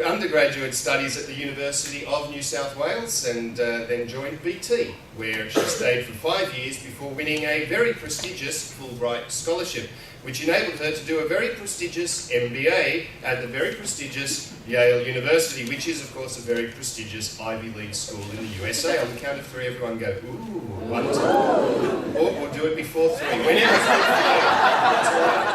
undergraduate studies at the University of New South Wales and then joined BT, where she stayed for 5 years before winning a very prestigious Fulbright scholarship, which enabled her to do a very prestigious MBA at the very prestigious Yale University, which is, of course, a very prestigious Ivy League school in the USA. On the count of 3, everyone go, ooh, 1, 2. Or we'll do it before 3. Whenever 3. That's all right.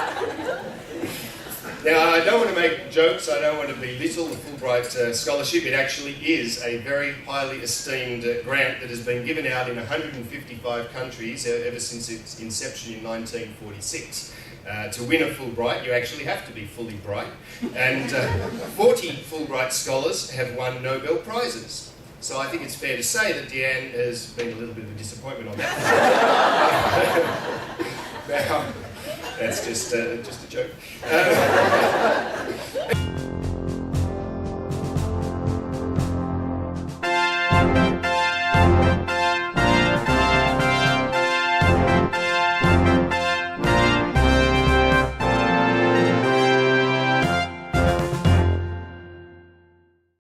Now, I don't want to make jokes, I don't want to belittle the Fulbright scholarship. It actually is a very highly esteemed grant that has been given out in 155 countries ever since its inception in 1946. To win a Fulbright, you actually have to be fully bright, and 40 Fulbright scholars have won Nobel Prizes. So I think it's fair to say that Deanne has been a little bit of a disappointment on that. Now, that's just a joke.